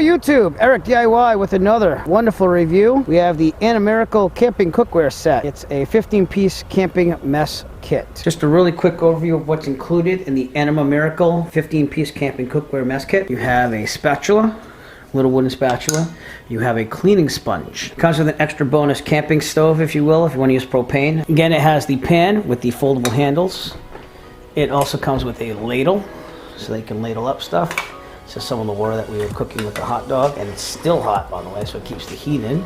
YouTube, Eric DIY with another wonderful review. We have the AnimaMiracle Camping Cookware set. It's a 15-piece camping mess kit. Just a really quick overview of what's included in the AnimaMiracle 15-piece camping cookware mess kit. You have a spatula, little wooden spatula. You have a cleaning sponge. It comes with an extra bonus camping stove, if you will, if you want to use propane. Again, it has the pan with the foldable handles. It also comes with a ladle, so they can ladle up stuff. This is some of the water that we were cooking with the hot dog, and it's still hot, by the way, so it keeps the heat in.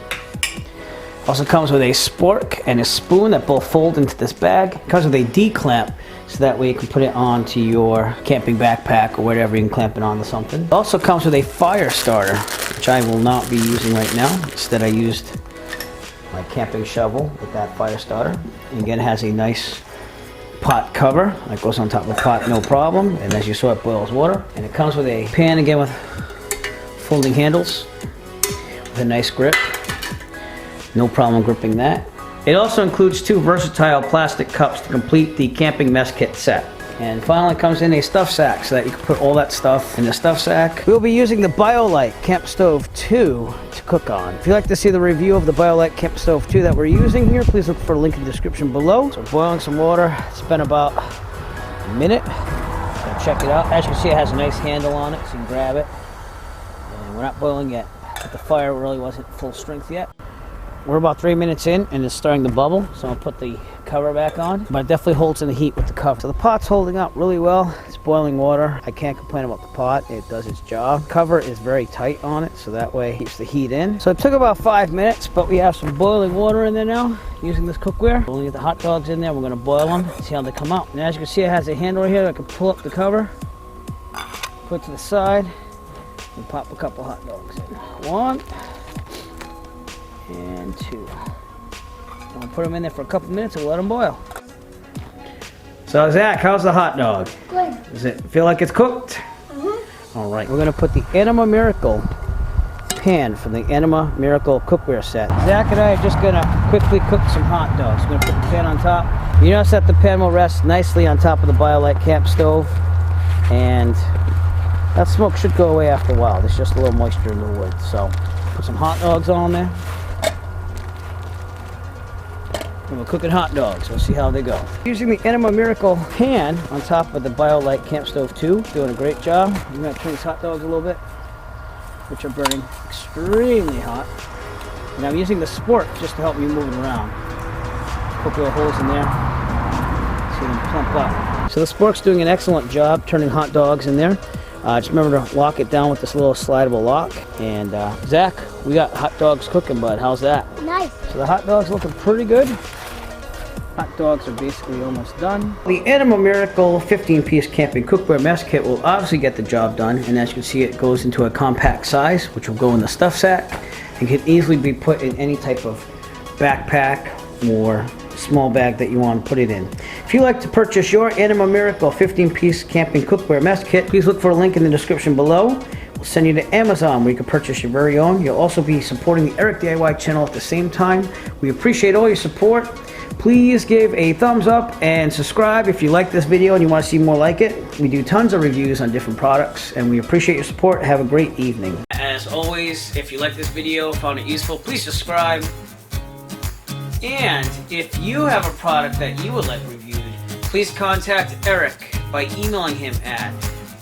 Also comes with a spork and a spoon that both fold into this bag. It comes with a D-clamp, so that way you can put it onto your camping backpack or whatever, you can clamp it onto something. It also comes with a fire starter, which I will not be using right now. Instead, I used my camping shovel with that fire starter. And again, it has a nice pot cover that goes on top of the pot, no problem. And as you saw, it boils water. And it comes with a pan, again with folding handles with a nice grip. No problem gripping that. It also includes 2 versatile plastic cups to complete the camping mess kit set. And finally, it comes in a stuff sack so that you can put all that stuff in the stuff sack. We'll be using the BioLite Camp Stove 2 to cook on. If you'd like to see the review of the BioLite Camp Stove 2 that we're using here, please look for a link in the description below. So boiling some water. It's been about a minute. So check it out. As you can see, it has a nice handle on it, so you can grab it. And we're not boiling yet, but the fire really wasn't full strength yet. We're about 3 minutes in and it's starting to bubble, so I'll put the cover back on. But it definitely holds in the heat with the cover. So the pot's holding up really well. It's boiling water. I can't complain about the pot. It does its job. Cover is very tight on it, so that way it keeps the heat in. So it took about 5 minutes, but we have some boiling water in there now using this cookware. We're gonna get the hot dogs in there. We're gonna boil them, see how they come out. And as you can see, it has a handle right here that I can pull up the cover, put it to the side, and pop a couple hot dogs in. 1 and 2. I'll put them in there for a couple minutes and let them boil. So Zach, how's the hot dog? Good. Does it feel like it's cooked? Mm-hmm. All right, we're gonna put the AnimaMiracle Pan from the AnimaMiracle Cookware set. Zach and I are just gonna quickly cook some hot dogs. We're gonna put the pan on top. You notice that the pan will rest nicely on top of the BioLite Camp Stove, and that smoke should go away after a while. There's just a little moisture in the wood. So put some hot dogs on there. And we're cooking hot dogs. We'll see how they go. Using the AnimaMiracle Pan on top of the BioLite Camp Stove 2. Doing a great job. I'm going to turn these hot dogs a little bit, which are burning extremely hot. And I'm using the spork just to help me move it around. Poke little holes in there. See them plump up. So the spork's doing an excellent job turning hot dogs in there. Just remember to lock it down with this little slidable lock. And Zach, we got hot dogs cooking, bud. How's that? Nice. So the hot dog's looking pretty good. Hot dogs are basically almost done. The AnimaMiracle 15-piece camping cookware mess kit will obviously get the job done. And as you can see, it goes into a compact size, which will go in the stuff sack. And can easily be put in any type of backpack or small bag that you want to put it in. If you'd like to purchase your AnimaMiracle 15-piece camping cookware mess kit, please look for a link in the description below. We'll send you to Amazon where you can purchase your very own. You'll also be supporting the Eric DIY channel at the same time. We appreciate all your support. Please give a thumbs up and subscribe if you like this video and you want to see more like it. We do tons of reviews on different products and we appreciate your support. Have a great evening. As always, if you like this video, found it useful, please subscribe. And if you have a product that you would like reviewed, please contact Eric by emailing him at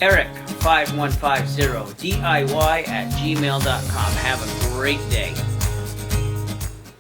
eric5150diy@gmail.com. Have a great day.